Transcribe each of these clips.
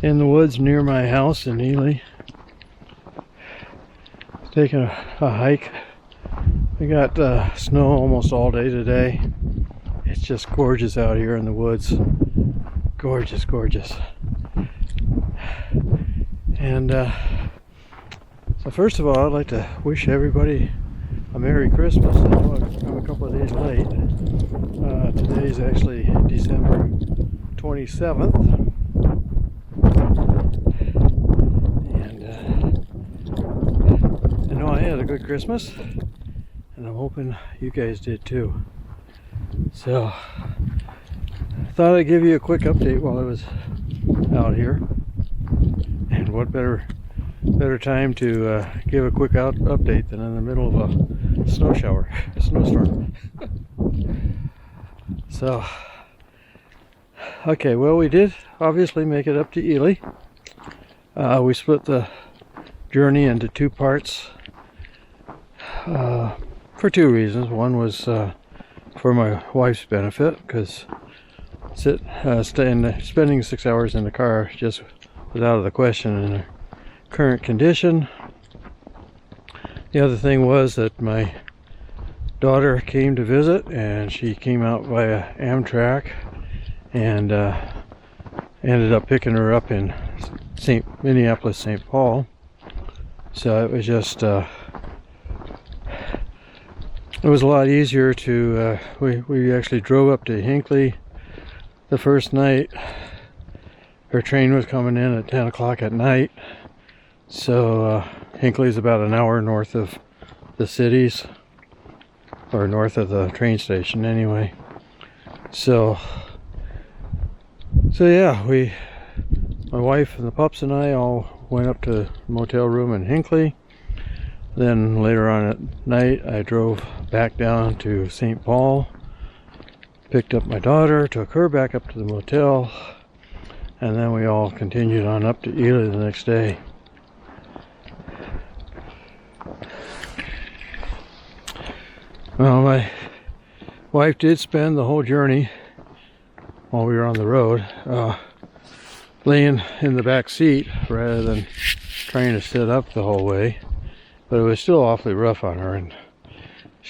in the woods near my house in Ely. Taking a hike. We got snow almost all day today. It's just gorgeous out here in the woods. Gorgeous, gorgeous. And so first of all, I'd like to wish everybody a Merry Christmas. I know I'm a couple of days late. Today's actually December 27th. And I know I had a good Christmas, and I'm hoping you guys did too. So I thought I'd give you a quick update while I was out here. And what better time to give a quick update than in the middle of a snowstorm. So, okay, well, we did obviously make it up to Ely. We split the journey into two parts for two reasons. One was for my wife's benefit, because spending 6 hours in the car just was out of the question in her current condition. The other thing was that my daughter came to visit, and she came out via Amtrak, and ended up picking her up in Minneapolis, St. Paul. So it was just it was a lot easier to we actually drove up to Hinckley the first night. Her train was coming in at 10 o'clock at night. So Hinckley's about an hour north of the cities, or north of the train station anyway. So yeah, my wife and the pups and I all went up to the motel room in Hinckley. Then later on at night, I drove back down to St. Paul, picked up my daughter, took her back up to the motel, and then we all continued on up to Ely the next day. Well, my wife did spend the whole journey while we were on the road laying in the back seat rather than trying to sit up the whole way, but it was still awfully rough on her, and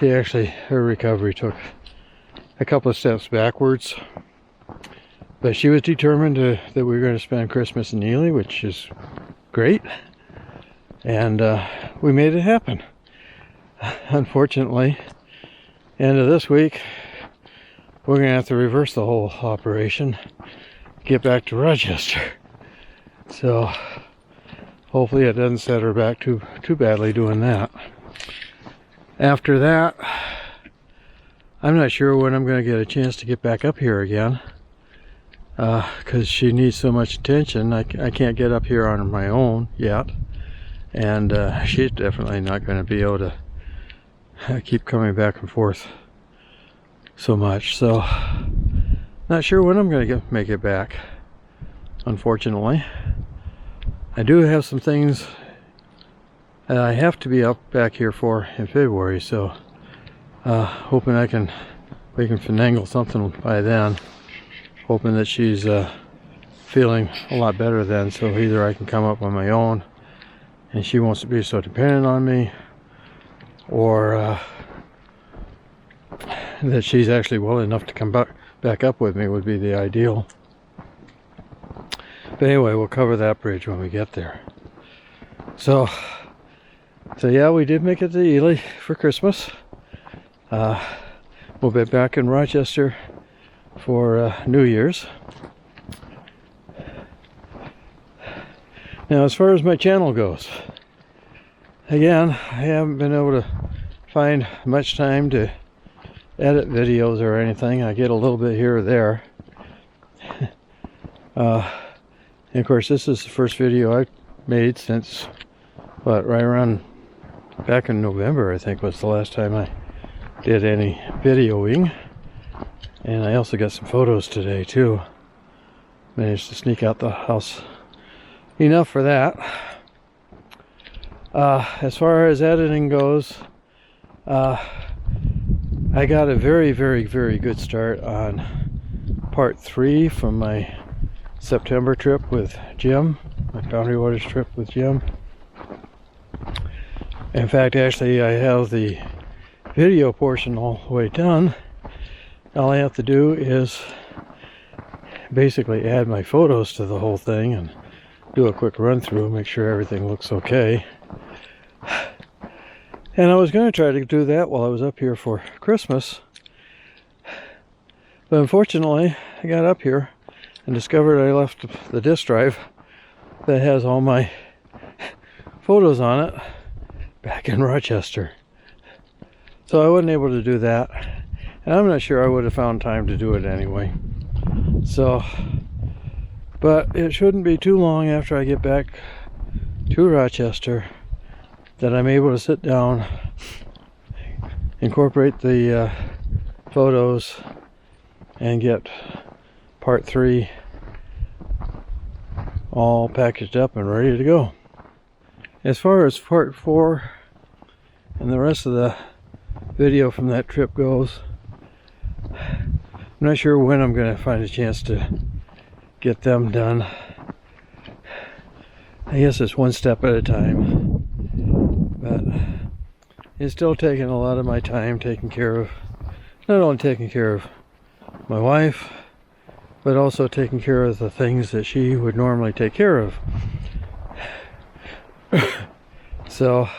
her recovery took a couple of steps backwards. But she was determined that we were going to spend Christmas in Ely, which is great, and we made it happen. Unfortunately, end of this week, we're going to have to reverse the whole operation, get back to Rochester. So hopefully it doesn't set her back too badly doing that. After that, I'm not sure when I'm going to get a chance to get back up here again, because she needs so much attention. I can't get up here on my own yet, and she's definitely not going to be able to keep coming back and forth so much. So not sure when I'm going to make it back, unfortunately. I do have some things that I have to be back here for in February, so hoping we can finagle something by then. Hoping that she's feeling a lot better then, so either I can come up on my own and she wants to be so dependent on me, or that she's actually well enough to come back up with me would be the ideal. But anyway, we'll cover that bridge when we get there. So yeah, we did make it to Ely for Christmas. We'll be back in Rochester for New Year's. Now, as far as my channel goes, again, I haven't been able to find much time to edit videos or anything. I get a little bit here or there. And of course, this is the first video I've made since, right around back in November, I think was the last time I did any videoing. And I also got some photos today too. Managed to sneak out the house enough for that. As far as editing goes, I got a very, very, very good start on part 3 from my September trip with Jim, my Boundary Waters trip with Jim. In fact, actually, I have the video portion all the way done. All I have to do is basically add my photos to the whole thing and do a quick run through, make sure everything looks okay. And I was going to try to do that while I was up here for Christmas, but unfortunately I got up here and discovered I left the disk drive that has all my photos on it back in Rochester. So I wasn't able to do that, and I'm not sure I would have found time to do it anyway. So, but it shouldn't be too long after I get back to Rochester that I'm able to sit down, incorporate the photos, and get part 3 all packaged up and ready to go. As far as part 4 and the rest of the video from that trip goes, I'm not sure when I'm going to find a chance to get them done. I guess it's one step at a time, but it's still taking a lot of my time taking care of, not only taking care of my wife, but also taking care of the things that she would normally take care of. So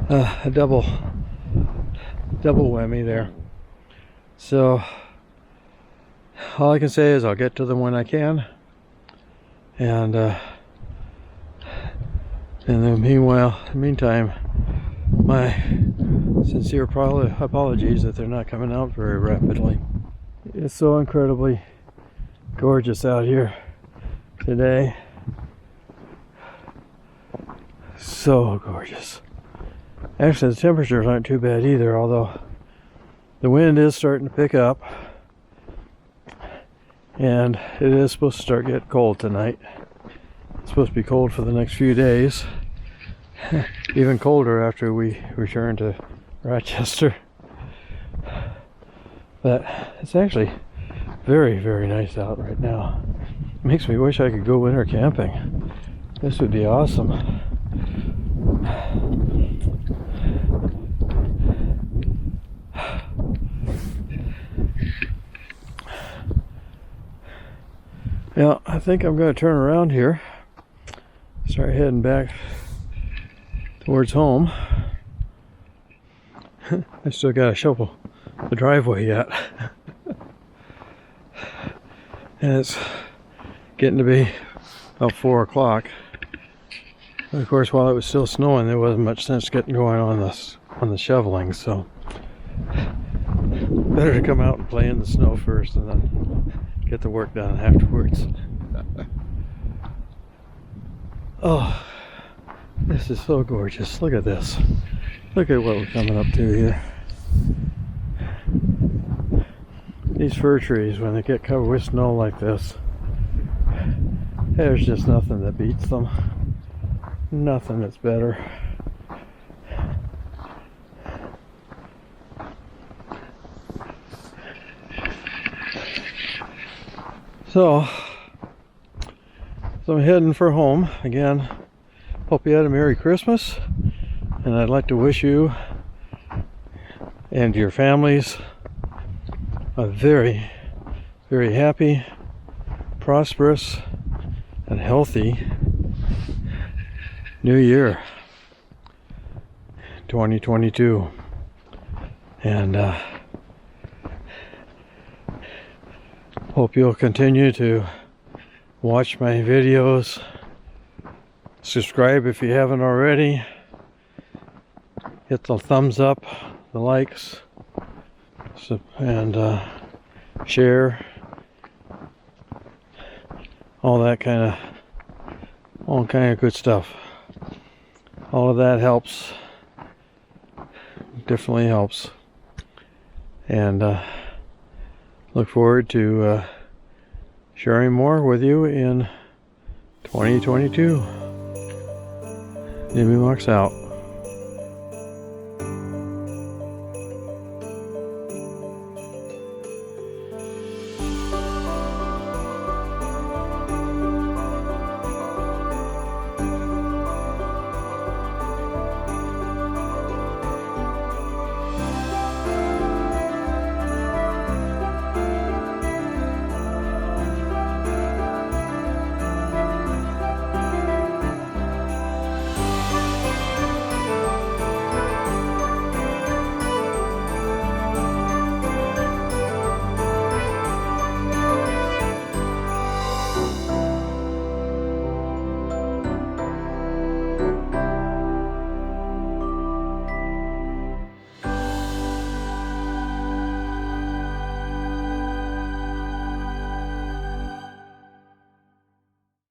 a double whammy there. So all I can say is I'll get to them when I can, and in the meantime, my sincere apologies that they're not coming out very rapidly. It's so incredibly gorgeous out here today. So gorgeous. Actually, the temperatures aren't too bad either, although the wind is starting to pick up, and it is supposed to start getting cold tonight. It's supposed to be cold for the next few days. Even colder after we return to Rochester. But it's actually very, very nice out right now. It makes me wish I could go winter camping. This would be awesome. Now, I think I'm going to turn around here, start heading back towards home. I still got to shovel the driveway yet. And it's getting to be about 4 o'clock. And of course, while it was still snowing, there wasn't much sense getting going on the shoveling, so better to come out and play in the snow first and then get the work done afterwards. Oh, this is so gorgeous. Look at this. Look at what we're coming up to here. These fir trees, when they get covered with snow like this, there's just nothing that beats them. Nothing that's better. So I'm heading for home again. Hope you had a Merry Christmas, and I'd like to wish you and your families a very, very happy, prosperous, and healthy New Year 2022. And hope you'll continue to watch my videos. Subscribe if you haven't already. Hit the thumbs up, the likes, and share. All kind of good stuff. All of that helps. Definitely helps. And look forward to sharing more with you in 2022. Jimmy Marks out.